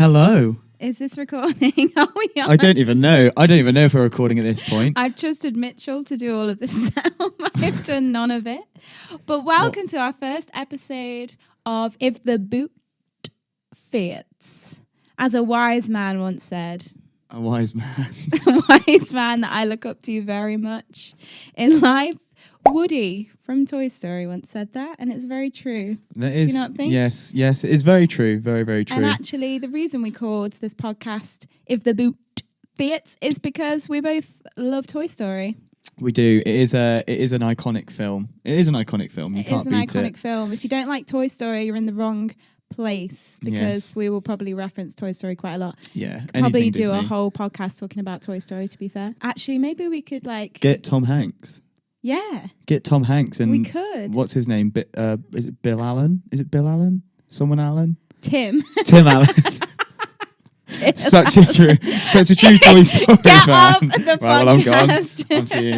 Hello. Is this recording? Are we on? I don't even know. I don't even know if we're recording at this point. I've trusted Mitchell to do all of this. I've done none of it. But welcome to our first episode of If the Boot Fits. As a wise man once said. A wise man. A wise man that I look up to very much in life. Woody from Toy Story once said that, and it's very true. That is, do you not think? Yes, it is very true. Very, very true. And actually, the reason we called this podcast If the Boot Fits is because we both love Toy Story. We do. It is an iconic film. It is an iconic film. You can't beat it. It is an iconic film. If you don't like Toy Story, you're in the wrong place because we will probably reference Toy Story quite a lot. Yeah. Could probably do a whole podcast talking about Toy Story, to be fair. Actually, maybe we could get Tom Hanks. Yeah. Get Tom Hanks and we could. What's his name? Is it Bill Allen? Is it Bill Allen? Someone Allen? Tim Allen. Such a true Toy Story Get fan. off the podcast. Well, I'm gone.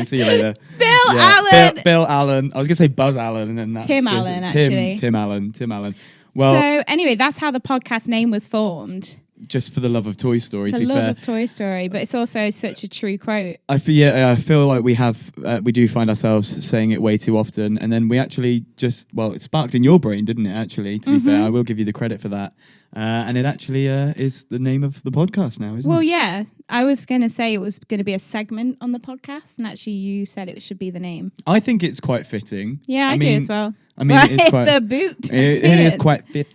See you later. Bill Allen. Bill Allen. I was going to say Buzz Allen, and then that's Tim Allen, actually. Tim Allen. Well, so anyway, that's how the podcast name was formed. Just for the love of Toy Story, for to be fair. The love of Toy Story, but it's also such a true quote. I feel like we do find ourselves saying it way too often, and then we actually it sparked in your brain, didn't it? Actually, to be fair, I will give you the credit for that. And it actually is the name of the podcast now, isn't it? Well, yeah. I was going to say it was going to be a segment on the podcast, and actually you said it should be the name. I think it's quite fitting. Yeah, I do as well. I mean, it's quite the boot. It is quite fitting.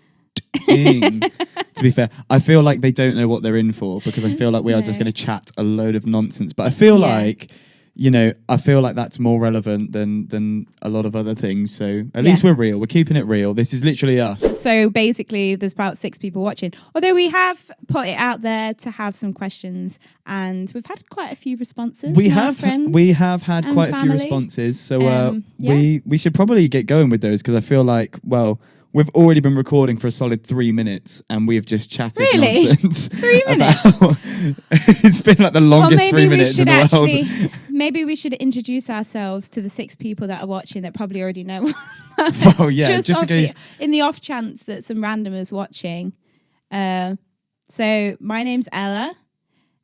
To be fair, I feel like they don't know what they're in for, because I feel like we are just going to chat a load of nonsense. But I feel like, that's more relevant than a lot of other things. So at least we're real. We're keeping it real. This is literally us. So basically, there's about 6 people watching. Although we have put it out there to have some questions, and we've had quite a few responses. We have had quite a few responses. So we should probably get going with those, because I feel like, we've already been recording for a solid 3 minutes, and we have just chatted nonsense. 3 minutes? It's been like the longest 3 minutes in the world. Maybe we should introduce ourselves to the 6 people that are watching that probably already know. Well, yeah, just in case. In the off chance that some randomers watching. So my name's Ella,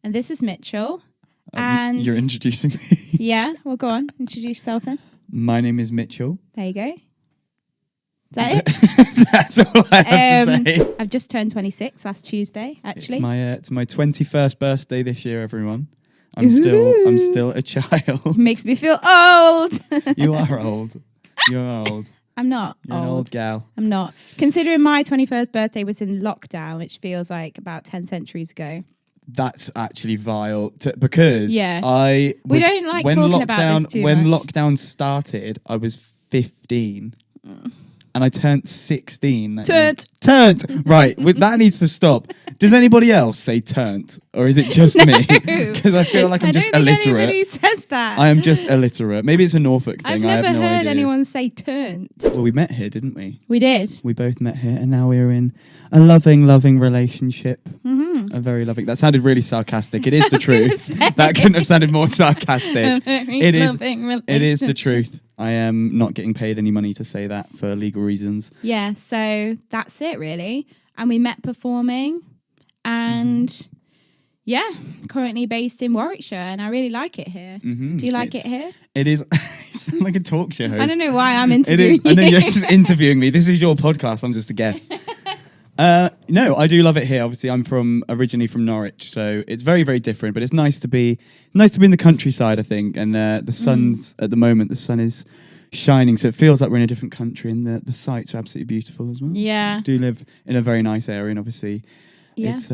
and this is Mitchell. And you're introducing me. Yeah, well, go on. Introduce yourself then. My name is Mitchell. There you go. Is that it? That's all I have to say. I've just turned 26 last Tuesday, actually. It's my 21st birthday this year, everyone. I'm still a child. Makes me feel old. You are old. You're old. I'm not You're an old gal. I'm not. Considering my 21st birthday was in lockdown, which feels like about 10 centuries ago. That's actually vile because we don't like talking about this too when much. lockdown started, I was 15. And I turned 16. Turned. Right. That needs to stop. Does anybody else say turned? Or is it just me? Because I feel like I'm just illiterate. I don't think anybody says that. I am just illiterate. Maybe it's a Norfolk thing. I've never heard idea. anyone say turned. Well, we met here, didn't we? We did. We both met here, and now we're in a loving relationship. Mm-hmm. A very loving. That sounded really sarcastic. It is the truth. That couldn't have sounded more sarcastic. It is the truth. I am not getting paid any money to say that for legal reasons. Yeah, so that's it really. And we met performing, and currently based in Warwickshire, and I really like it here. Mm-hmm. Do you like it here? It is. You sound like a talk show host. I don't know why I'm interviewing you. I know you're just interviewing me. This is your podcast. I'm just a guest. No, I do love it here. Obviously, I'm originally from Norwich, so it's very, very different. But it's nice to be in the countryside, I think. And the sun's at the moment, the sun is shining, so it feels like we're in a different country. And the sights are absolutely beautiful as well. Yeah, I do live in a very nice area, and obviously, it's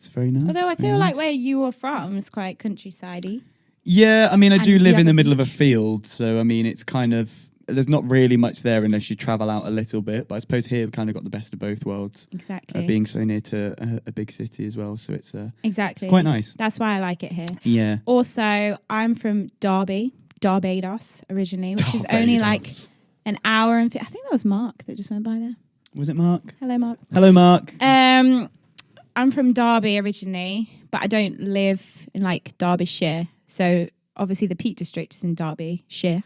very nice. Although I feel like where you are from is quite countryside-y. Yeah, I mean, I do live in the middle of a field, so I mean, it's kind of. There's not really much there unless you travel out a little bit. But I suppose here we've kind of got the best of both worlds. Exactly. Being so near to a big city as well. So it's exactly. It's quite nice. That's why I like it here. Yeah. Also, I'm from Barbados originally, which is only like an hour and... I think that was Mark that just went by there. Was it Mark? Hello, Mark. Hello, Mark. I'm from Derby originally, but I don't live in like Derbyshire. So obviously the Peak District is in Derbyshire.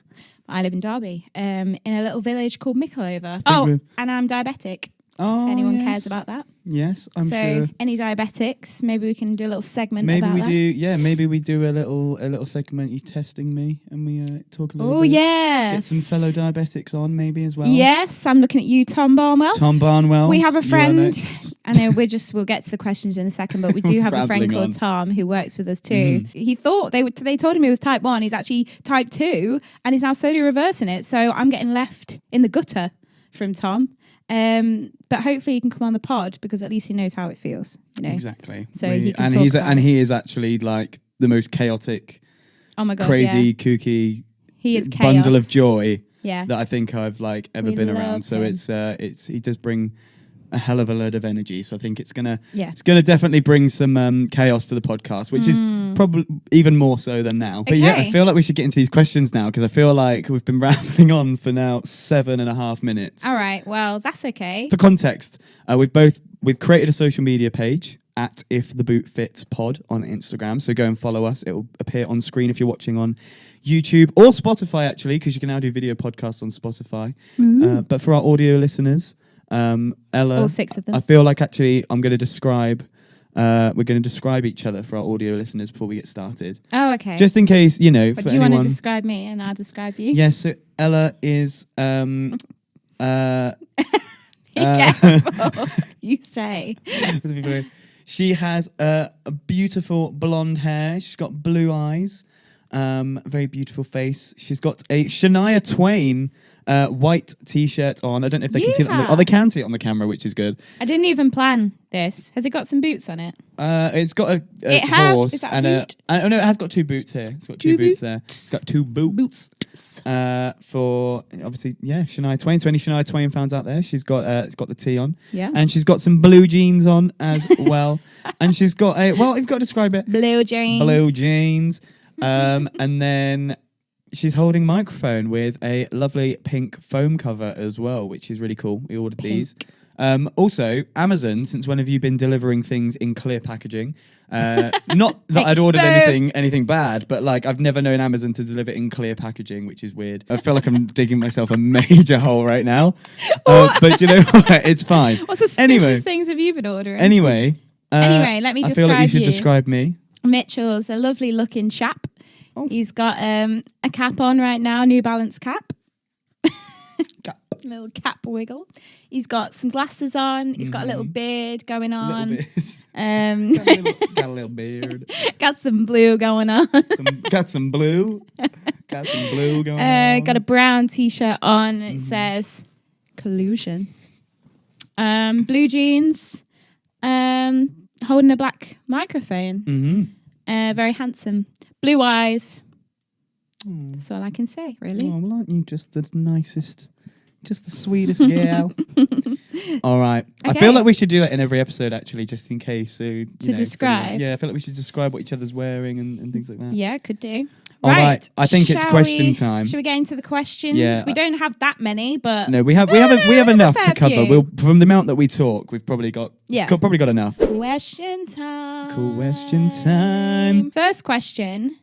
I live in Derby, in a little village called Mitchel. Oh, and I'm diabetic. Oh, if anyone cares about that. Yes, I'm so sure. any diabetics, maybe we can do a little segment Maybe about we that. do. Yeah, maybe we do a little segment. You testing me, and we talk a little Oh, bit. yes. Get some fellow diabetics on, maybe as well. Yes, I'm looking at you, Tom Barnwell. Tom Barnwell. We have a you are friend. next. I know we'll get to the questions in a second, but we do have a friend Rambling called on. Tom who works with us too. He thought they told him he was type 1. He's actually type 2 and he's now slowly reversing it. So I'm getting left in the gutter from Tom. But hopefully he can come on the pod because at least he knows how it feels. You know? Exactly. So he can talk about he is actually like the most chaotic, oh my God, crazy, kooky he is chaos. bundle of joy Yeah. that I think I've like ever We been love around. So him. he does bring a hell of a load of energy. So I think it's gonna Yeah. definitely bring some chaos to the podcast, which is probably even more so than now. But yeah, I Okay. feel like we should get into these questions now because I feel like we've been rambling on for now 7.5 minutes. All right. Well, that's okay. For context, we've created a social media page at ifthebootfitspod on Instagram. So go and follow us. It will appear on screen if you're watching on YouTube or Spotify, actually, because you can now do video podcasts on Spotify. But for our audio listeners, Ella, All 6 of them. I feel like actually I'm going to describe. We're going to describe each other for our audio listeners before we get started, Oh, okay. just in case but for do you want anyone. to describe me and I'll describe you? Yes, so Ella is Careful. You say. She has a beautiful blonde hair. She's got blue eyes, very beautiful face. She's got a Shania Twain white T-shirt on. I don't know if they can see that. They can see it on the camera, which is good. I didn't even plan this. Has it got some boots on it? It's got a horse is that and a boot? oh no, it has got 2 boots here. It's got 2 boots there. It's got 2 boots. For obviously, yeah, Shania Twain. So any Shania Twain fans out there, she's got it's got the T on, Yeah. and she's got some blue jeans on as well, and she's got you've got to describe it. Blue jeans. Blue jeans, and then she's holding a microphone with a lovely pink foam cover as well, which is really cool. We ordered these. Also, Amazon, since when have you been delivering things in clear packaging? Not that I'd ordered anything bad, but like I've never known Amazon to deliver in clear packaging, which is weird. I feel like I'm digging myself a major hole right now. But you know what? It's fine. What suspicious things have you been ordering? Anyway, let me describe you. I feel like you should describe me. Mitchell's a lovely looking chap. Oh. He's got a cap on right now, New Balance cap. Little cap wiggle. He's got some glasses on. He's got a little beard going on. Little bit. Got a little beard. Got some blue going on. Got some blue. Got some blue going on. Got a brown t-shirt on. It says collusion. Blue jeans. Holding a black microphone. Very handsome. Blue eyes. That's all I can say, really. Oh, well, aren't you just the nicest, just the sweetest girl? All right. Okay. I feel like we should do that in every episode, actually, just in case. So describe? I feel like we should describe what each other's wearing and things like that. Yeah, could do. All right. I think it's question time. Should we get into the questions? Yeah. We don't have that many, but No, we have enough fair to cover. few. From the amount that we talk, we've probably got enough. Question time. Question time. First question.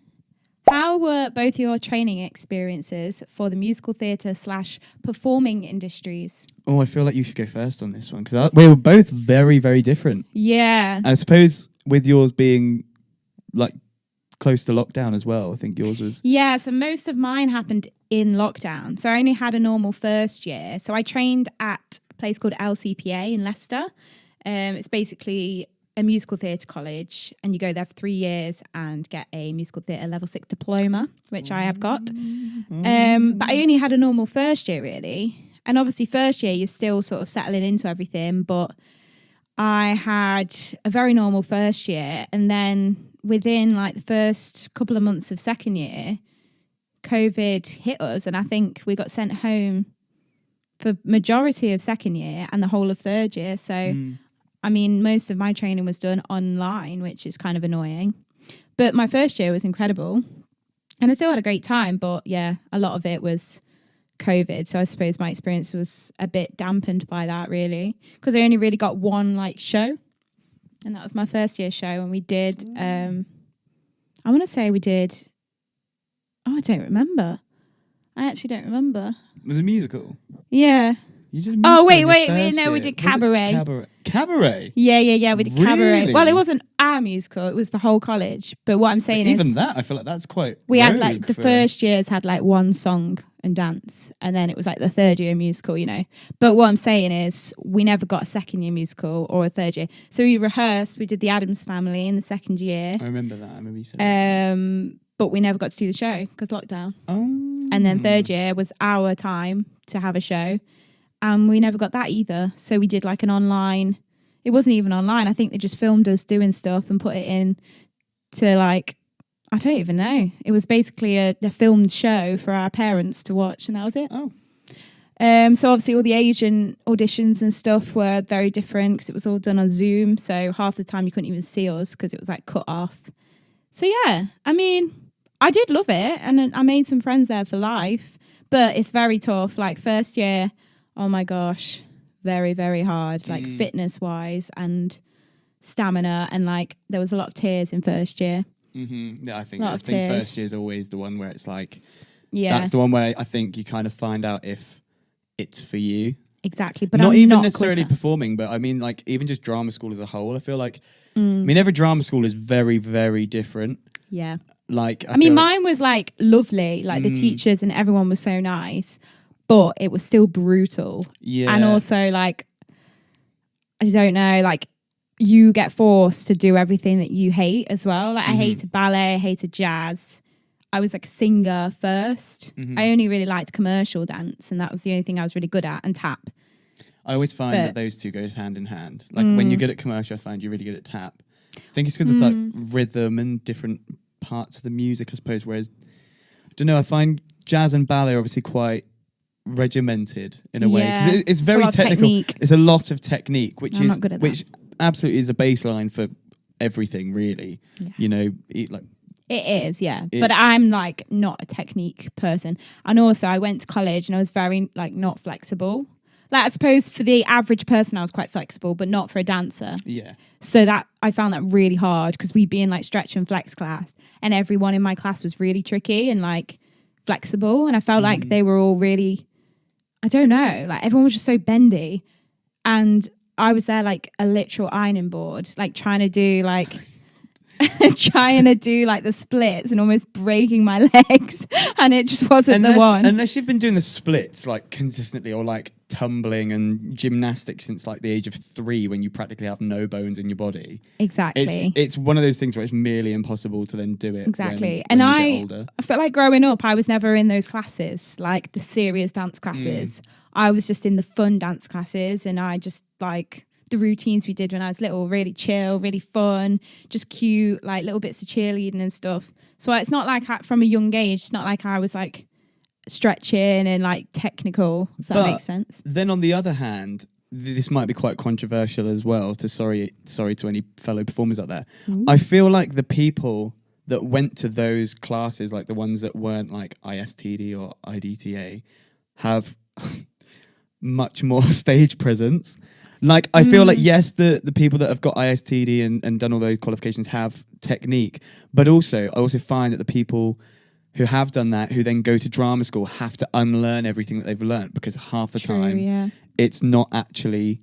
How were both your training experiences for the musical theatre / performing industries? Oh, I feel like you should go first on this one because we were both very, very different. Yeah. I suppose with yours being like close to lockdown as well, I think yours was. Yeah, so most of mine happened in lockdown. So I only had a normal first year. So I trained at a place called LCPA in Leicester. It's basically a musical theatre college, and you go there for 3 years and get a musical theatre level 6 diploma, which I have got. But I only had a normal first year, really. And obviously first year, you're still sort of settling into everything. But I had a very normal first year. And then within like the first couple of months of second year, COVID hit us. And I think we got sent home for majority of second year and the whole of third year. So I mean, most of my training was done online, which is kind of annoying. But my first year was incredible. And I still had a great time. But yeah, a lot of it was COVID. So I suppose my experience was a bit dampened by that, really. Because I only really got one like show. And that was my first year show. And we did, I want to say we did, I don't remember. I actually don't remember. Was it musical? Yeah. You did a musical Oh, wait, in your wait, first no, we year. did Was it Cabaret. Cabaret? Yeah, we did Cabaret. Really? Well, it wasn't our musical, it was the whole college. But what I'm saying Even is... that, I feel like that's quite We had rogue like the for- first years had like one song and dance, and then it was like the third year musical, you know. But what I'm saying is we never got a second year musical or a third year. So we rehearsed, we did the Addams Family in the second year. I remember that. I remember you said that. But we never got to do the show because lockdown. Oh. And then third year was our time to have a show, and we never got that either. So we did like an online. It wasn't even online. I think they just filmed us doing stuff and put it in to like, I don't even know. It was basically a filmed show for our parents to watch, and that was it. Oh. So obviously all the Asian auditions and stuff were very different because it was all done on Zoom. So half the time you couldn't even see us because it was like cut off. So yeah, I mean, I did love it, and I made some friends there for life. But it's very tough. Like first year, oh my gosh, very, very hard. Like fitness wise and stamina, and like there was a lot of tears in first year. Mm-hmm. Yeah, I think tears. first year is always the one where it's like, Yeah, that's the one where I think you kind of find out if it's for you. exactly. But Not I'm even not necessarily quitter. performing, but I mean like even just drama school as a whole. I feel like, I mean every drama school is very, very different. Yeah. Like I mean, feel like- mine was like lovely. Like the teachers and everyone was so nice, but it was still brutal. Yeah. And also like, I don't know, like you get forced to do everything that you hate as well. Like I hated ballet, I hated jazz. I was like a singer 1st. I only really liked commercial dance, and that was the only thing I was really good at, and tap. I always find that those two go hand in hand. Like when you're good at commercial, I find you're really good at tap. I think it's because it's like rhythm and different parts of the music, I suppose. Whereas, I don't know, I find jazz and ballet are obviously quite regimented in a way. Yeah. Because it's very a lot of technical. technique. It's a lot of technique, which I'm is not good at that. which absolutely is a baseline for everything, really. Yeah. You know, like It is, yeah. But I'm like not a technique person. And also I went to college and I was very like not flexible. Like I suppose for the average person I was quite flexible, but not for a dancer. yeah. So that I found that really hard because we'd be in like stretch and flex class, and everyone in my class was really tricky and like flexible. And I felt like they were all really, I don't know, like everyone was just so bendy. And I was there like a literal ironing board, like trying to do like the splits and almost breaking my legs, and it just wasn't the one. Unless you've been doing the splits like consistently, or like tumbling and gymnastics since like the age of 3, when you practically have no bones in your body. Exactly. It's one of those things where it's merely impossible to then do it. Exactly. When And you get older. I felt like growing up, I was never in those classes, like the serious dance classes. I was just in the fun dance classes, and I just like the routines we did when I was little, really chill, really fun, just cute, like little bits of cheerleading and stuff. So it's not like from a young age, it's not like I was like stretching and like technical, if that makes sense. Then on the other hand, this might be quite controversial as well, sorry to any fellow performers out there. I feel like the people that went to those classes, like the ones that weren't like ISTD or IDTA, have much more stage presence. Like, I feel like, yes, the people that have got ISTD and done all those qualifications have technique, but also, I also find that the people who have done that, who then go to drama school, have to unlearn everything that they've learned, because half the time it's not actually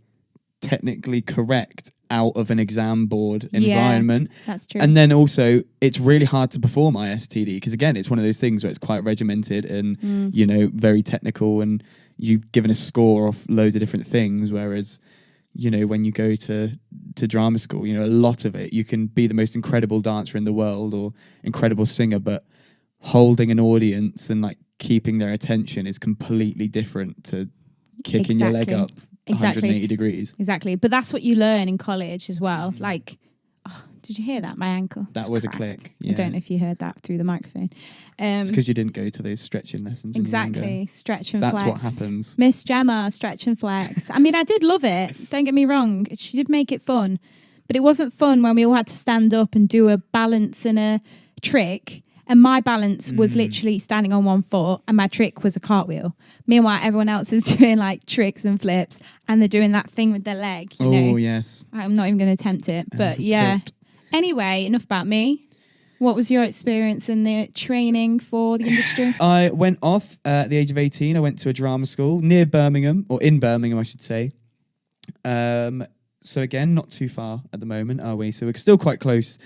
technically correct out of an exam board environment. That's true. And then also, it's really hard to perform ISTD, because again, it's one of those things where it's quite regimented and, you know, very technical, and you've given a score off loads of different things, whereas, you know, when you go to drama school, you know, a lot of it, you can be the most incredible dancer in the world or incredible singer, but holding an audience and like keeping their attention is completely different to kicking your leg up 180 degrees. Exactly. But that's what you learn in college as well. Like, oh, did you hear that? My ankle. That was cracked. a click. Yeah. I don't know if you heard that through the microphone. It's because you didn't go to those stretching lessons. Exactly. Stretch and flex. That's what happens. Miss Gemma, stretch and flex. I mean, I did love it. Don't get me wrong. She did make it fun. But it wasn't fun when we all had to stand up and do a balance and a trick. And my balance was literally standing on one foot, and my trick was a cartwheel. Meanwhile, everyone else is doing like tricks and flips, and they're doing that thing with their leg. You know? Yes. I'm not even going to attempt it. But yeah. tilt. Anyway, enough about me. What was your experience in the training for the industry? I went off at the age of 18. I went to a drama school near Birmingham, or in Birmingham, I should say. So again, not too far at the moment, are we? So we're still quite close.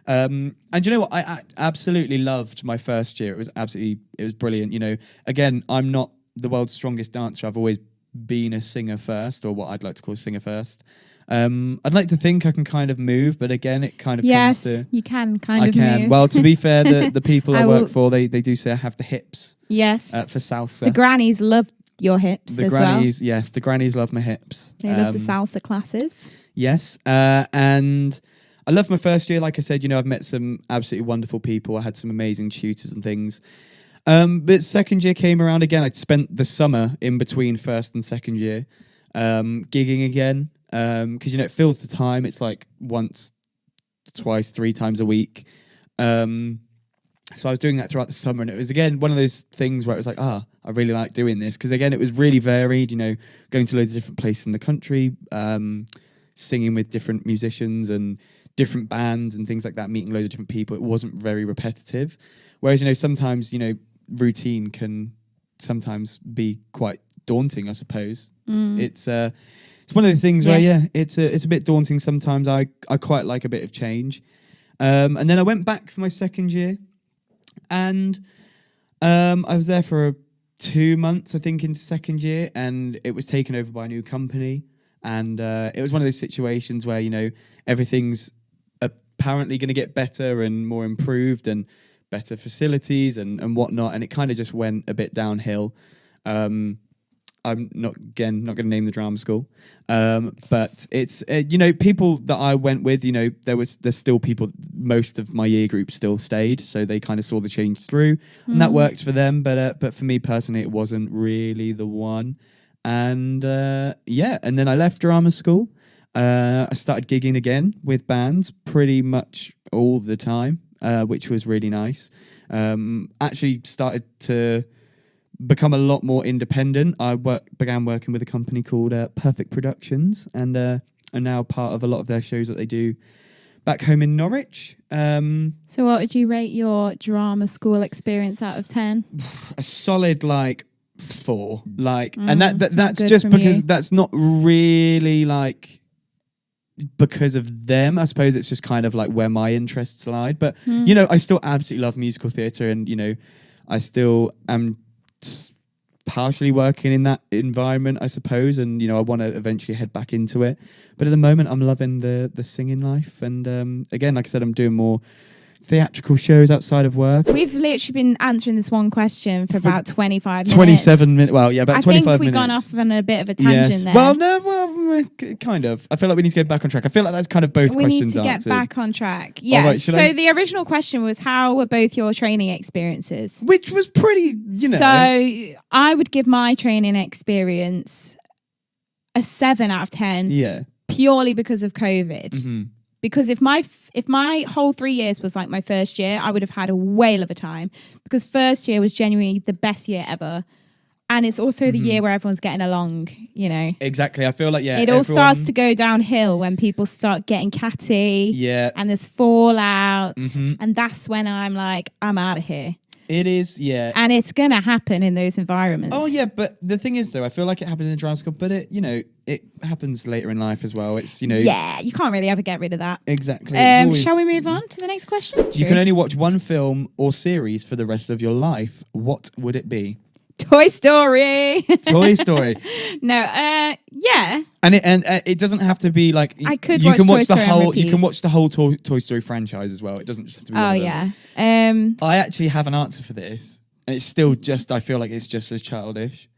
And you know what? I absolutely loved my first year. It was brilliant. You know, again, I'm not the world's strongest dancer. I've always been a singer first, or what I'd like to call a singer first. I'd like to think I can kind of move, but again, it kind of comes to... Yes, you can I can. move. Well, to be fair, the people I work for, they do say I have the hips. Yes. For salsa. The grannies love your hips as well. Yes, the grannies love my hips. They love the salsa classes. Yes, and I loved my first year. Like I said, you know, I've met some absolutely wonderful people. I had some amazing tutors and things. But second year came around again. I'd spent the summer in between first and second year gigging again because, you know, it fills the time. It's like once, twice, 3 times a week. So I was doing that throughout the summer, and it was, again, one of those things where it was like, I really like doing this. Because, again, it was really varied, you know, going to loads of different places in the country, singing with different musicians and different bands and things like that, meeting loads of different people. It wasn't very repetitive. Whereas, you know, sometimes, you know, routine can sometimes be quite daunting, I suppose. It's one of those things where, yeah, it's a bit daunting sometimes. I quite like a bit of change. And then I went back for my second year. And I was there for 2 months, I think, into second year, and it was taken over by a new company. And it was one of those situations where, you know, everything's apparently going to get better and more improved and better facilities and whatnot. And it kind of just went a bit downhill. I'm not going to name the drama school, but it's you know, people that I went with, you know, there's still people. Most of my year group still stayed, so they kind of saw the change through, and that worked for them. But for me personally, it wasn't really the one. And and then I left drama school. I started gigging again with bands pretty much all the time, which was really nice. Actually started to become a lot more independent. I began working with a company called Perfect Productions, and are now part of a lot of their shows that they do back home in Norwich. So what would you rate your drama school experience out of 10? A solid 4. And that's just because that's not really because of them. I suppose it's just kind of where my interests lied. But you know, I still absolutely love musical theatre, and you know, I still am partially working in that environment, I suppose, and you know, I want to eventually head back into it. But at the moment, I'm loving the singing life, and again, like I said, I'm doing more theatrical shows outside of work. We've literally been answering this one question for about 25 minutes. 27 minutes. Well, yeah, about 25 minutes. I think we've gone off on a bit of a tangent there. Well, no, kind of. I feel like we need to get back on track. I feel like that's kind of both questions answered. We need to get back on track. Yeah. Right, so the original question was, how were both your training experiences? Which was pretty, you know. So I would give my training experience a 7 out of 10. Yeah. Purely because of COVID. Mm-hmm. Because if my whole 3 years was like my first year, I would have had a whale of a time. Because first year was genuinely the best year ever. And it's also the year where everyone's getting along, you know. Exactly. I feel like, it all starts to go downhill when people start getting catty. Yeah. And there's fallouts. And that's when I'm like, I'm out of here. It is, yeah. And it's going to happen in those environments. Oh, yeah, but the thing is, though, I feel like it happened in the drama school, but it, you know, it happens later in life as well. It's, you know... Yeah, you can't really ever get rid of that. Exactly. Shall we move on to the next question? You can only watch one film or series for the rest of your life. What would it be? Toy Story. Toy Story. No, yeah. And it doesn't have to be like I could you watch can Toy watch Story the whole on repeat. you can watch the whole Toy Story franchise as well. It doesn't just have to be. Oh one of yeah. them. I actually have an answer for this, and it's still just I feel like it's just as childish.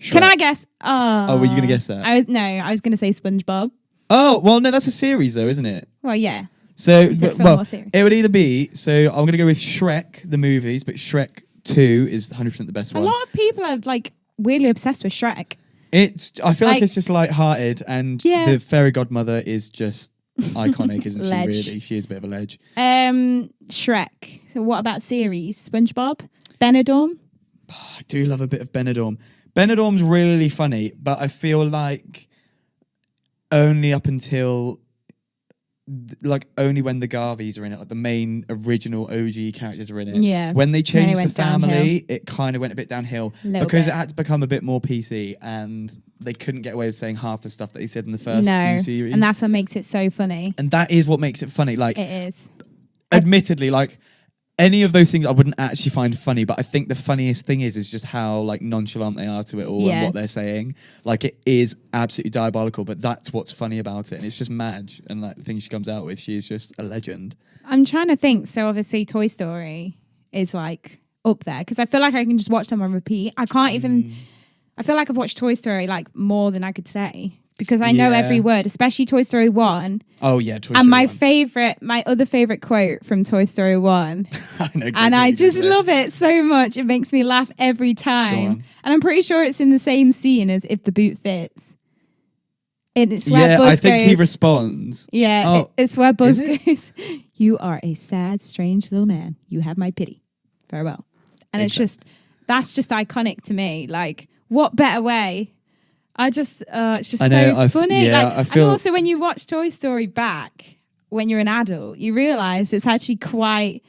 Shrek. Can I guess? Oh, were you gonna guess that? I was gonna say SpongeBob. Oh well, no, that's a series though, isn't it? Well, yeah. So it would either be. So I'm gonna go with Shrek the movies, but Shrek 2 is 100% the best one. A lot of people are weirdly obsessed with Shrek. I feel like it's just light-hearted, and the fairy godmother is just iconic, isn't she? Really, she is a bit of a ledge. Shrek. So what about series? SpongeBob, Benidorm. I do love a bit of Benidorm. Benidorm's really funny, but I feel like only up until like only when the Garveys are in it, like the main original OG characters are in it. Yeah. When they Then it changed the went family, downhill. it kind of went a bit downhill Little because bit. it had to become a bit more PC, and they couldn't get away with saying half the stuff that they said in the first No, few series. and that's what makes it so funny. And that is what makes it funny. Like, It is. admittedly, like any of those things I wouldn't actually find funny, but I think the funniest thing is just how like nonchalant they are to it all Yeah. and what they're saying. Like, it is absolutely diabolical, but that's what's funny about it. And it's just Madge and like the things she comes out with. She is just a legend. I'm trying to think. So obviously Toy Story is like up there because I feel like I can just watch them on repeat. I can't even, I feel like I've watched Toy Story like more than I could say because I know Yeah. every word, especially Toy Story 1. Oh yeah, Toy And Story 1. my other favorite quote from Toy Story 1, I know exactly and I what you're just saying. love it so much. It makes me laugh every Go time. on. And I'm pretty sure it's in the same scene as If the Boot Fits. And it's where Yeah, Buzz I think goes, he responds. yeah, Oh, it's where Buzz is goes, "You are a sad, strange little man. You have my pity. Farewell." And that's just iconic to me. Like, what better way? It's just I know, so funny. yeah, like, I feel- and also when you watch Toy Story back when you're an adult, you realise it's actually quite.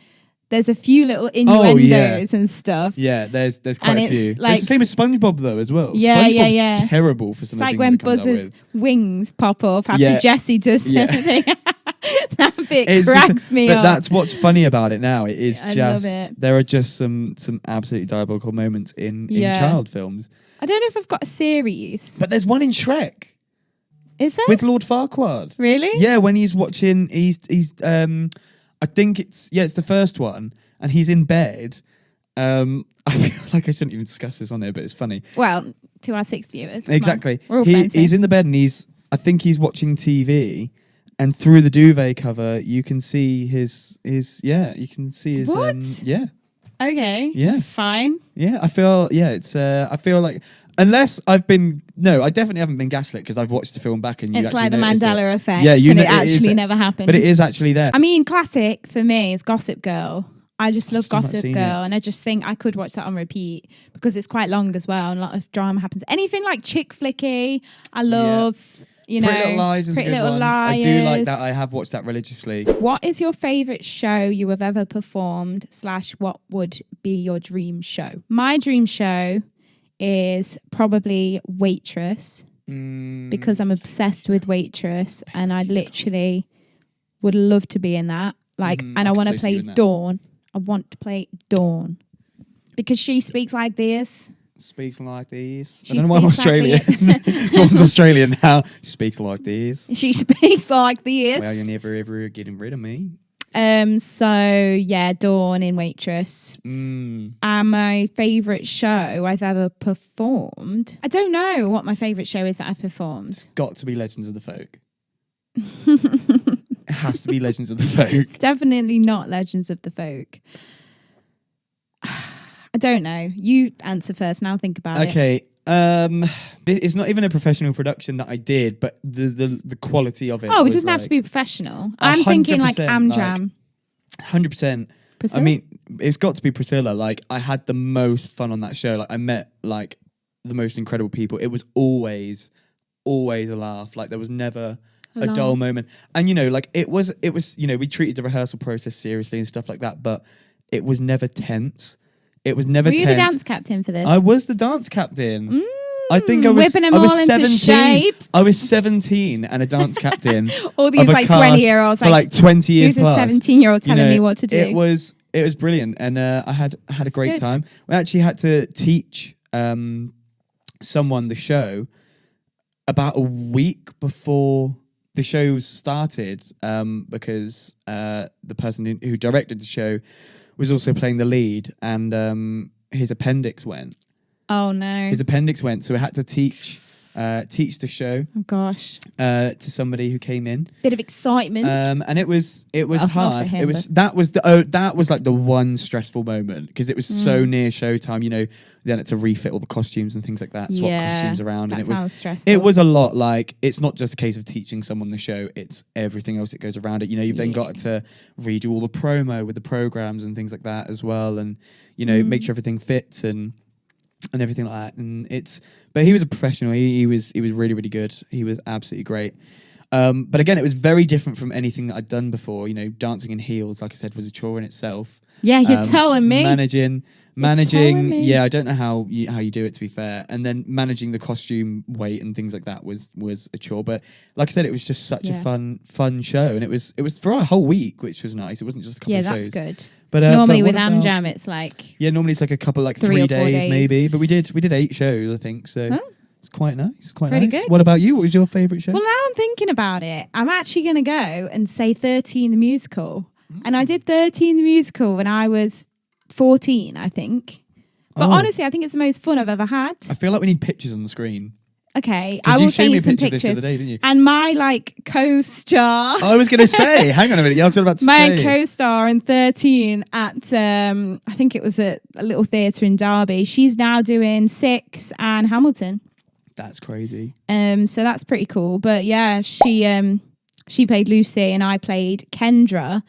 There's a few little innuendos and stuff. Yeah, there's quite And a it's few. like- It's the same as SpongeBob though as well. Yeah, yeah, SpongeBob's yeah. terrible for some It's of like the when things he comes out Buzz's with. wings pop up after Yeah. Jessie does Yeah. something. That bit It's cracks me but up. that's what's funny about it now. It is I just love it. there are just some absolutely diabolical moments in Yeah. child films. I don't know if I've got a series. But there's one in Shrek Is there? with Lord Farquaad. Really? Yeah, when he's watching, he's I think it's the first one, and he's in bed. I feel like I shouldn't even discuss this on there, but it's funny. Well, to our 6 viewers. Come on. Exactly. We're all friends He's here. in the bed and I think he's watching TV, and through the duvet cover you can see his you can see his What? Okay. Yeah. Fine. I feel I feel like unless I definitely haven't been gaslit because I've watched the film back and you It's actually like the notice Mandela it. effect. Yeah, you and know, it it is- actually never happened. But it is actually there. I mean, classic for me is Gossip Girl. I just love still not Gossip seen Girl, and I just think I could watch that on repeat because it's quite long as well, and a lot of drama happens. Anything like chick flicky, I love. You know, Pretty Little Lies is Pretty a good Little one. Liars. I do like that. I have watched that religiously. What is your favourite show you have ever performed / what would be your dream show? My dream show is probably Waitress because I'm obsessed with Waitress and I literally would love to be in that. Like, and I could want to so see you play in that. Dawn. I want to play Dawn because she speaks like this. Speaks like this. She I don't know why I'm speaks like Australian. Dawn's Australian now. She speaks like this. She speaks like this. Well, you're never ever getting rid of me. So yeah, Dawn in Waitress. And my favourite show I've ever performed. I don't know what my favourite show is that I've performed. Got to be Legends of the Folk. It has to be Legends of the Folk. It's definitely not Legends of the Folk. I don't know. You answer first and I'll think about it. Okay. It's not even a professional production that I did, but the quality of it. Oh, it was doesn't have to be professional. I'm thinking like 100%, Amjam. 100%. Priscilla? I mean, it's got to be Priscilla. Like, I had the most fun on that show. Like, I met like the most incredible people. It was always a laugh. Like, there was never a dull moment. And you know, like it was. You know, we treated the rehearsal process seriously and stuff like that, but it was never tense. It was never Were you tense. the dance captain for this? I was the dance captain. I think I was. whipping them I was all into 17. shape. I was 17 and a dance captain. All these of a like cast 20-year-olds for like 20 years who's a plus. 17-year-old You telling know, me what to do? It was brilliant, and I had a great good. time. We actually had to teach someone the show about a week before the show started, because the person who directed the show was also playing the lead, and his appendix went. Oh no. His appendix went, so we had to teach the show Oh gosh. to somebody who came in. Bit of excitement. And it was Well, not hard. for him, It was that was like the one stressful moment because it was so near showtime. You know, then it's to refit all the costumes and things like that, swap costumes around, that and it was sounds stressful. it was a lot. Like, it's not just a case of teaching someone the show; it's everything else that goes around it. You know, you've then got to redo all the promo with the programs and things like that as well, and you know, make sure everything fits and everything like that. And but he was a professional. He was really, really good. He was absolutely great. But again, it was very different from anything that I'd done before. You know, dancing in heels, like I said, was a chore in itself. Yeah, you're telling me. Managing. telling me. Yeah, I don't know how you do it, to be fair. And then managing the costume weight and things like that was a chore. But like I said, it was just such a fun show, and it was for a whole week, which was nice. It wasn't just a couple of shows. Yeah, that's good. But normally with Amjam, it's like normally it's like a couple, like 3 days maybe. But we did 8 shows, I think. So it's quite nice. Pretty good. What about you? What was your favourite show? Well, now I'm thinking about it. I'm actually going to go and say 13 the musical, and I did 13 the musical when I was 14, I think. But honestly, I think it's the most fun I've ever had. I feel like we need pictures on the screen. Okay, I will send you some pictures. This the other day, didn't you? And my co-star. I was going to say, hang on a minute, I was about to say. My co-star in 13 at, I think it was a little theatre in Derby. She's now doing Six and Hamilton. That's crazy. So that's pretty cool. But yeah, she played Lucy and I played Kendra.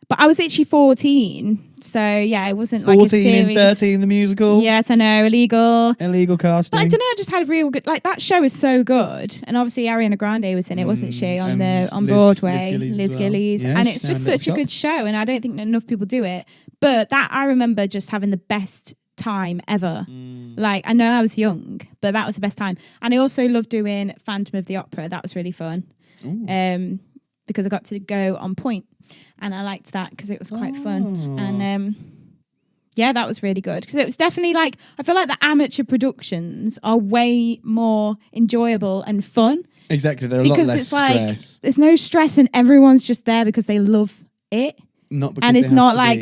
But I was literally 14. So yeah, it wasn't like a serious... 14 and 13 the musical. Yes, I know, illegal casting. But I don't know, I just had real good, like that show is so good. And obviously Ariana Grande was in it, wasn't she? On Broadway, Liz Gillies. Yeah, and it's just such a good show, and I don't think enough people do it. But that I remember just having the best time ever. Like, I know I was young, but that was the best time. And I also loved doing Phantom of the Opera. That was really fun. Because I got to go on point. And I liked that because it was quite fun. And yeah, that was really good. Because it was definitely like, I feel like the amateur productions are way more enjoyable and fun. Exactly. They're a lot less stress. Like, there's no stress and everyone's just there because they love it. Not because and it's not like,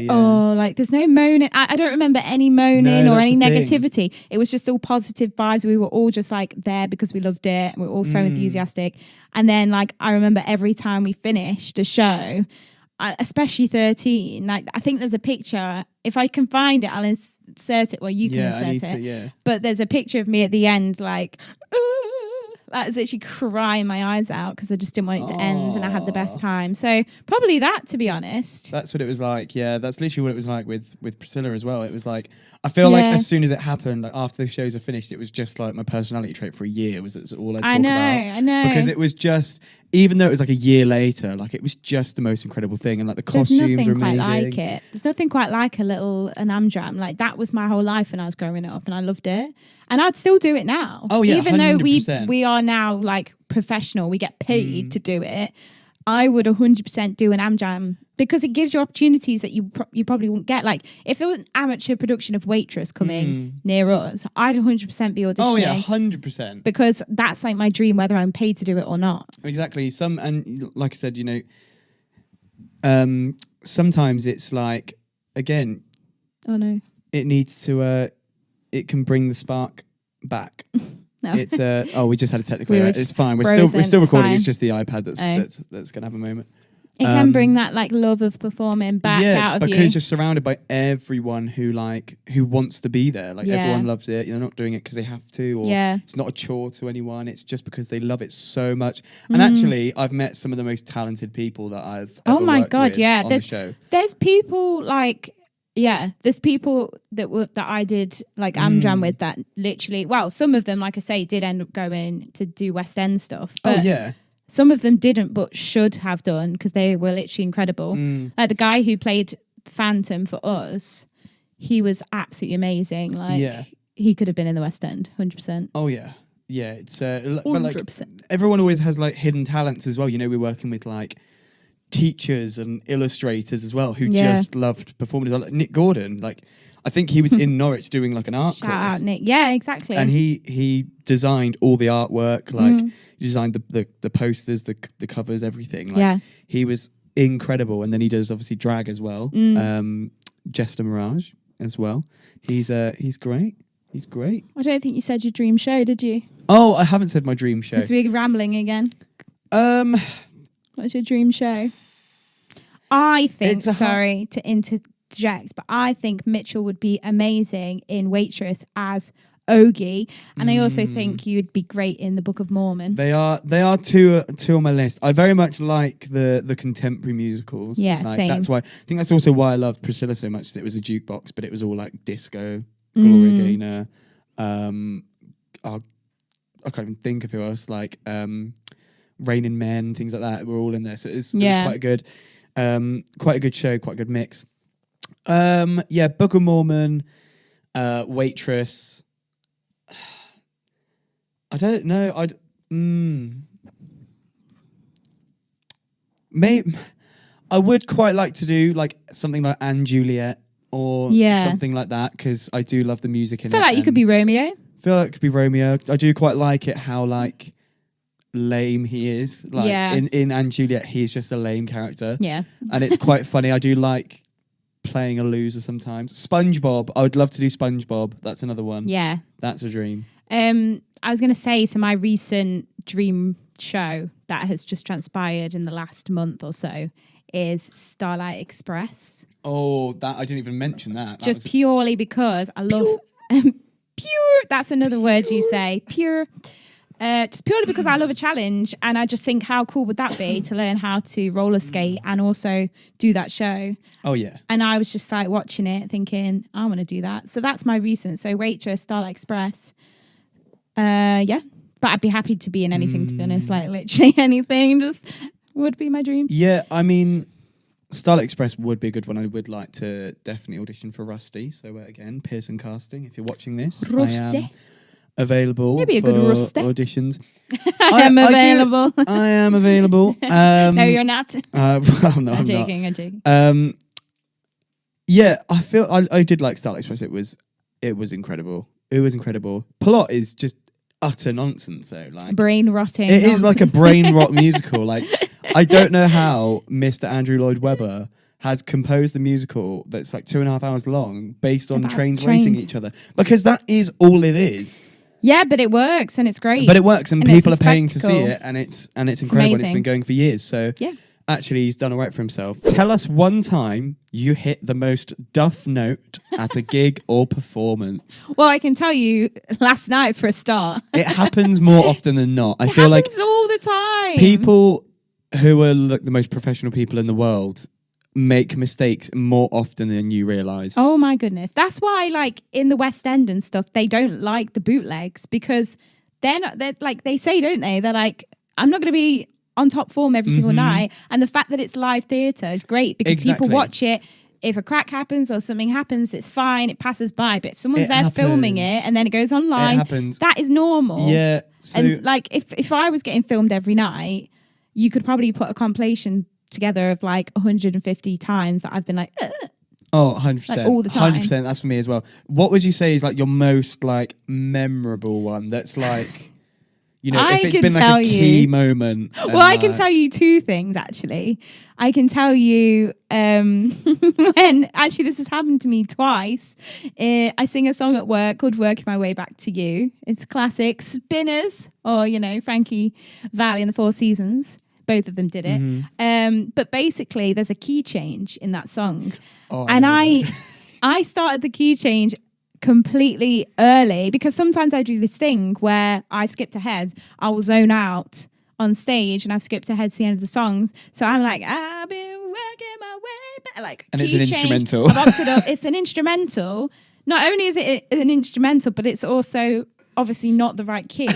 there's no moaning. I don't remember any moaning or any negativity. It was just all positive vibes. We were all just like there because we loved it. We were all so enthusiastic. And then like, I remember every time we finished a show, especially 13, like I think there's a picture, if I can find it I'll insert it, well you can insert it, but there's a picture of me at the end like I was actually crying my eyes out because I just didn't want it to end, and I had the best time. So probably that, to be honest. That's what it was like. Yeah, that's literally what it was like with Priscilla as well. It was like, I feel like as soon as it happened, like after the shows were finished, it was just like my personality trait for a year was all I'd talk about. I know. Because it was just, even though it was like a year later, like it was just the most incredible thing. And like the costumes were amazing. Quite like it. There's nothing quite like an Amjam. Like that was my whole life when I was growing up, and I loved it. And I'd still do it now. Oh yeah, even 100%. though we are now like professional, we get paid to do it. I would 100% do an Amjam because it gives you opportunities that you probably wouldn't get. Like if it was an amateur production of Waitress coming near us, I'd 100% be auditioning. Oh yeah, 100%. Because that's like my dream, whether I'm paid to do it or not. Exactly. And like I said, you know, sometimes it's like, again, it needs to. It can bring the spark back. No. It's we just had a technical error. It's fine. We're still recording. It's just the iPad that's gonna have a moment. It can bring that like love of performing back out of you. Because you're surrounded by everyone who wants to be there. Like everyone loves it. They're not doing it because they have to, or it's not a chore to anyone. It's just because they love it so much. And actually, I've met some of the most talented people that I've ever worked with on the show. There's people like. Yeah, there's people that I did like Amjam with that literally, well, some of them, like I say, did end up going to do West End stuff. But some of them didn't, but should have done because they were literally incredible. Like the guy who played Phantom for us, he was absolutely amazing. Like he could have been in the West End, 100%. Oh yeah. Yeah, it's 100%. But like, everyone always has like hidden talents as well. You know, we're working with like teachers and illustrators as well who just loved performing as well. Like Nick Gordon, like I think he was in Norwich doing like an art course. Shout out Nick. Yeah, exactly. And he designed all the artwork, like he designed the posters, the covers, everything. Like he was incredible. And then he does obviously drag as well. Jester Mirage as well. He's great. He's great. I don't think you said your dream show, did you? Oh, I haven't said my dream show. It's big rambling again. What's your dream show? I think, sorry to interject, but I think Mitchel would be amazing in Waitress as Ogie, and I also think you'd be great in the Book of Mormon. They are two on my list. I very much like the contemporary musicals. Yeah, like, same. That's why I think that's also why I loved Priscilla so much. It was a jukebox, but it was all like disco, Gloria Gaynor. I can't even think of who else. Like Raining Men, things like that were all in there. So it was quite a good show, quite a good mix. Book of Mormon, Waitress. I don't know. Maybe I would quite like to do like something like Anne Juliet or something like that, because I do love the music in it. I feel like you could be Romeo. Feel like it could be Romeo. I do quite like it how like lame he is. Like in Anne Juliet, he's just a lame character. Yeah. And it's quite funny. I do like playing a loser sometimes. SpongeBob. I would love to do SpongeBob. That's another one. Yeah. That's a dream. I was going to say, so my recent dream show that has just transpired in the last month or so is Starlight Express. Oh, that I didn't even mention that. Just purely because I love pure. That's another word you say. Pure. Just purely because I love a challenge, and I just think how cool would that be to learn how to roller skate and also do that show. Oh yeah. And I was just like watching it thinking, I want to do that. So that's my recent. So Waitress, Starlight Express. But I'd be happy to be in anything, to be honest, like literally anything, just would be my dream. Yeah, I mean, Starlight Express would be a good one. I would like to definitely audition for Rusty. So again, Pearson Casting, if you're watching this, Rusty. I am available Maybe a for good Rusty. auditions. I am available. I am available. No, you're not. Well, no, I'm I'm joking. not. I'm joking. Yeah, I feel I did like Starlight Express. It was incredible. It was incredible. Plot is just utter nonsense though. Like brain rotting. It is like a brain rot musical. Like I don't know how Mr. Andrew Lloyd Webber has composed the musical that's like 2.5 hours long based on trains racing each other, because that is all it is. Yeah, but it works and it's great. But it works and people are paying to see spectacle. it, and it's incredible and it's been going for years. So actually he's done all right for himself. Tell us one time you hit the most duff note at a gig or performance. Well, I can tell you last night for a start. It happens more often than not. I it feel like happens all the time. People who are like the most professional people in the world make mistakes more often than you realise. Oh my goodness. That's why like in the West End and stuff, they don't like the bootlegs, because they're like, they say, don't they? They're like, I'm not going to be on top form every single night. And the fact that it's live theatre is great, because people watch it. If a crack happens or something happens, it's fine. It passes by. But if someone's filming it and then it goes online, that is normal. Yeah. So and like if I was getting filmed every night, you could probably put a compilation together of like 150 times that I've been like, oh, 100%. Like all the time. 100%. That's for me as well. What would you say is like your most like memorable one? That's like, you know, if it's been like a key moment. Well, I can tell you two things actually. I can tell you when actually this has happened to me twice. I sing a song at work called Working My Way Back to You. It's classic Spinners, or you know, Frankie Valli and the Four Seasons. Both of them did it. But basically there's a key change in that song. Oh, and I started the key change completely early, because sometimes I do this thing where I've skipped ahead. I will zone out on stage and I've skipped ahead to the end of the songs. So I'm like, I've been working my way back. Like, and it's an instrumental. I've opted up. It's an instrumental. Not only is it an instrumental, but it's also obviously not the right key.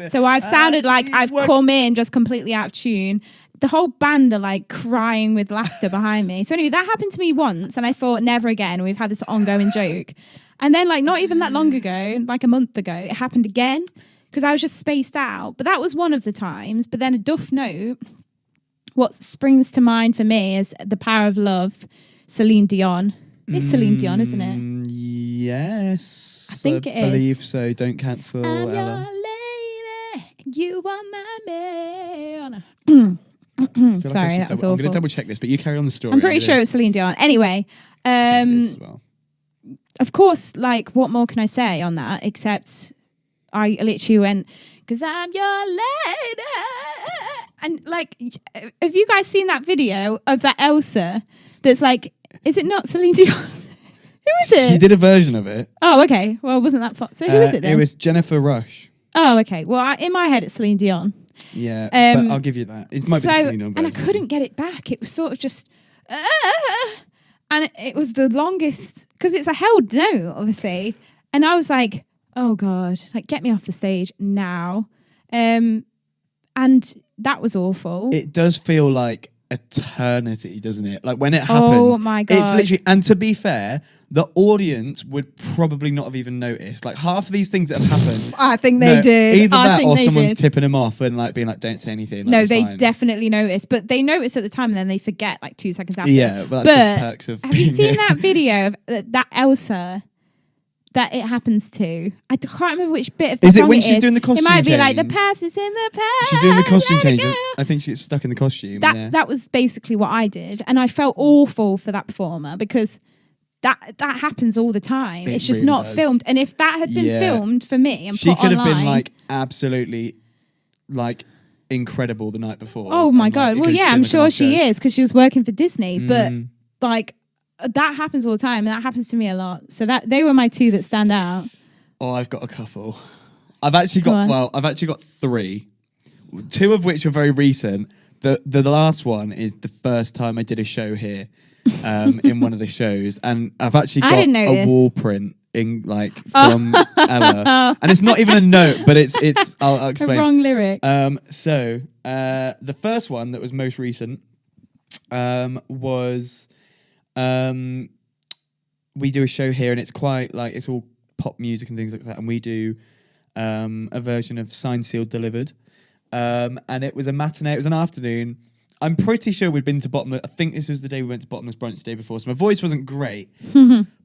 So I've sounded like I've come in just completely out of tune. The whole band are like crying with laughter behind me. So anyway, that happened to me once and I thought never again. We've had this ongoing joke. And then like not even that long ago, like a month ago, it happened again because I was just spaced out. But that was one of the times. But then a duff note, what springs to mind for me is The Power of Love, Celine Dion. It's Celine Dion, isn't it? Yes. I think it is. I believe so. Don't cancel I'm Ella. your lady, you are my man. Sorry, that was awful. I'm going to double check this, but you carry on the story. I'm pretty sure it's Celine Dion. Anyway, of course, like, what more can I say on that? Except I literally went, because I'm your lady. And like, have you guys seen that video of that Elsa that's like, is it not Celine Dion? Who is it? She did a version of it. Oh, okay. Well, wasn't that fun? So who is it then? It was Jennifer Rush. Oh, okay. Well, in my head, it's Celine Dion. Yeah, but I'll give you that. It might be the Celine Dion version. And I couldn't get it back. It was sort of just... and it was the longest... Because it's a held note, obviously. And I was like, oh, God. Like, get me off the stage now. And And that was awful. It does feel like eternity, doesn't it? Like when it happens. Oh my God. It's literally, and to be fair, the audience would probably not have even noticed. Like half of these things that have happened. I think they did. Either I that think or they someone's did. tipping them off and like being like, don't say anything. Like, No, it's they fine. definitely noticed, but they noticed at the time and then they forget like 2 seconds after. Yeah, but that's the perks of have you being seen here. that video of that Elsa that it happens to? I can't remember which bit of the Is it song when it she's is. doing the costume It might be like the change? past is in the past. She's doing the costume let it change. go. I think she gets stuck in the costume. That was basically what I did, and I felt awful for that performer because that happens all the time. It It's just really not does. filmed, and if that had been Yeah. filmed for me and She put could have online, been like absolutely like incredible the night before. oh my and, like, God. it Well, could have yeah, been I'm like an sure she Oscar. is because she was working for Disney. But Mm. like that happens all the time, and that happens to me a lot. So that they were my two that stand out. Oh, I've got a couple. I've actually Go on. got 3. 2 of which are very recent. The last one is the first time I did a show here in one of the shows, and I've actually I got didn't a notice. wall print in like from Ella, and it's not even a note, but it's. I'll A explain. wrong lyric. So the first one that was most recent was we do a show here, and it's quite like it's all pop music and things like that, and we do a version of Signed, Sealed, Delivered, and it was a matinee. It was an afternoon. I'm pretty sure we'd been to Bottomless. I think this was the day we went to Bottomless Brunch the day before, so my voice wasn't great,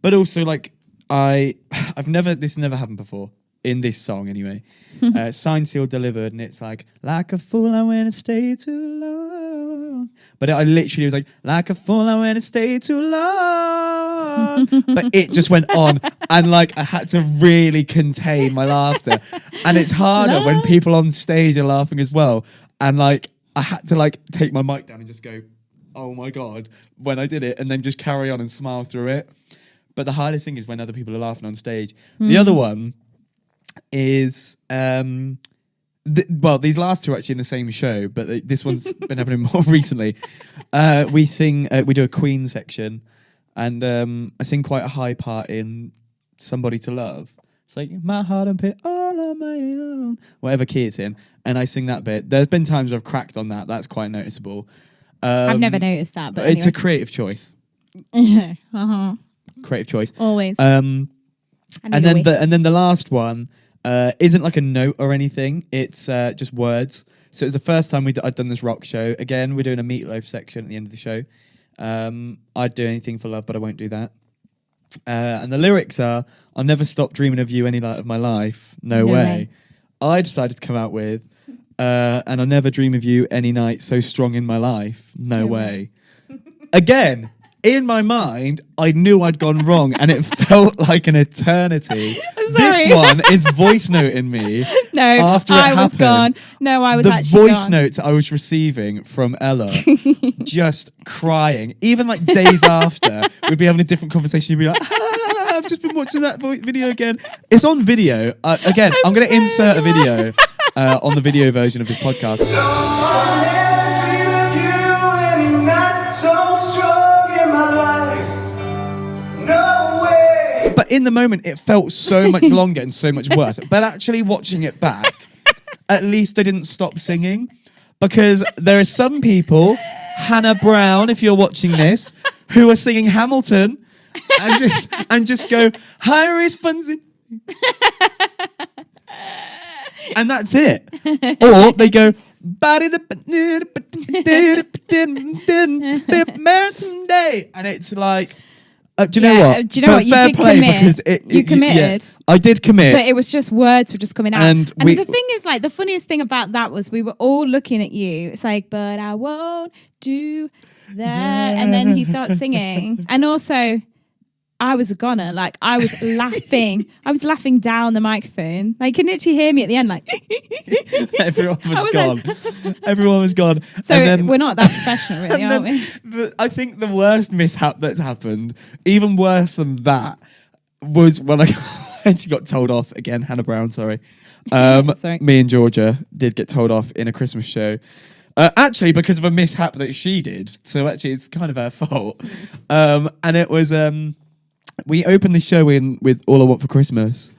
but also like this never happened before in this song anyway. Signed, Sealed, Delivered, and it's like a fool I went and stayed too long. But I literally was like a fool I went and stayed too long. But it just went on, and like I had to really contain my laughter. And it's harder when people on stage are laughing as well. And like I had to like take my mic down and just go, oh my God, when I did it, and then just carry on and smile through it. But the hardest thing is when other people are laughing on stage. The other one is these last 2 are actually in the same show, but this one's been happening more recently. We do a Queen section, and I sing quite a high part in Somebody to Love. It's like my heart and pit all on my own, whatever key it's in, and I sing that bit. There's been times I've cracked on that. That's quite noticeable. I've never noticed that, but It's a anyway. creative choice. Creative choice. Always. And then the last one isn't like a note or anything. It's just words. So it's the first time I'd done this rock show. Again, we're doing a Meatloaf section at the end of the show. I'd do anything for love, but I won't do that. And the lyrics are, I'll never stop dreaming of you any night of my life. No way. I decided to come out with, and I'll never dream of you any night so strong in my life. No way. Again, in my mind, I knew I'd gone wrong, and it felt like an eternity. This one is voice noting me. No, after it I was happened. gone. No, I was The actually voice gone. notes I was receiving from Ella, just crying. Even like days after, we'd be having a different conversation. You'd be like, I've just been watching that video again. It's on video. Again, I'm going to insert a video on the video version of this podcast. But in the moment, it felt so much longer and so much worse. But actually watching it back, at least I didn't stop singing. Because there are some people, Hannah Brown, if you're watching this, who are singing Hamilton and just go, higher is funds in. And that's it. Or they go, Maritime Day. And it's like, do you know what? Do you know what? You fair did play commit. because You committed. Yeah, I did commit. But it was just words were just coming out. And the thing is, like, the funniest thing about that was we were all looking at you. It's like, but I won't do that. And then he starts singing. And also, I was a goner. Like, I was laughing. I was laughing down the microphone. Like, you can literally hear me at the end, like. Everyone was was gone. Everyone was gone. So And then- we're not that professional, really, and aren't then we? I think the worst mishap that's happened, even worse than that, was when I actually got told off again. Hannah Brown, sorry. Sorry. Me and Georgia did get told off in a Christmas show. Actually, because of a mishap that she did. So actually, it's kind of her fault. And it was we opened the show in with All I Want for Christmas,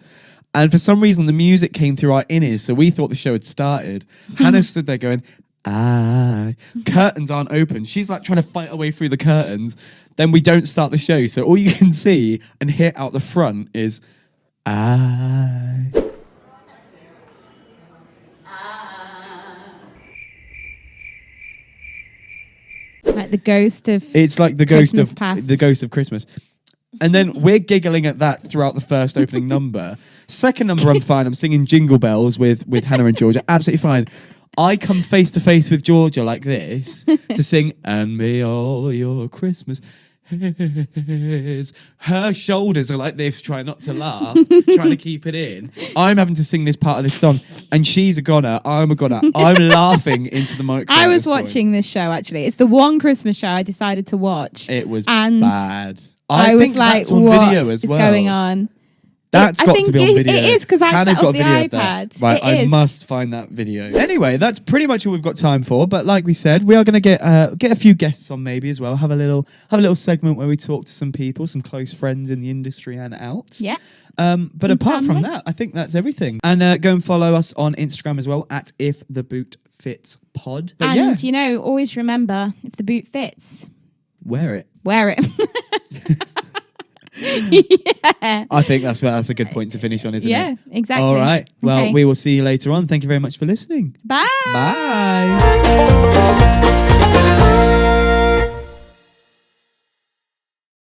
And for some reason, the music came through our in-ears, so we thought the show had started. Hannah stood there going, curtains aren't open. She's like trying to fight her way through the curtains. Then we don't start the show. So all you can see and hear out the front is, Like the ghost of It's like the ghost Christmas of past. the ghost of Christmas. And then we're giggling at that throughout the first opening number. Second number, I'm fine. I'm singing Jingle Bells with Hannah and Georgia. Absolutely fine. I come face to face with Georgia like this to sing, and may all your Christmas. Her shoulders are like this, trying not to laugh, trying to keep it in. I'm having to sing this part of this song, and she's a goner. I'm a goner. I'm laughing into the microphone. I was watching this show, actually. It's the one Christmas show I decided to watch. It was and bad. I think was like, that's on what video as is well. going on? That's I got think to be on video. It is, because I Hannah's set got up a the video of iPad. that. Right, It I is. must find that video. Anyway, that's pretty much all we've got time for. But like we said, we are going to get a few guests on maybe as well. Have a little segment where we talk to some people, some close friends in the industry and out. Yeah. But apart from that, I think that's everything. And go and follow us on Instagram as well at ifthebootfitspod. But And, you know, always remember, if the boot fits, wear it. wear it. Yeah. I think that's a good point to finish on, isn't it? Yeah, exactly. All right. Well, Okay. we will see you later on. Thank you very much for listening. Bye. Bye.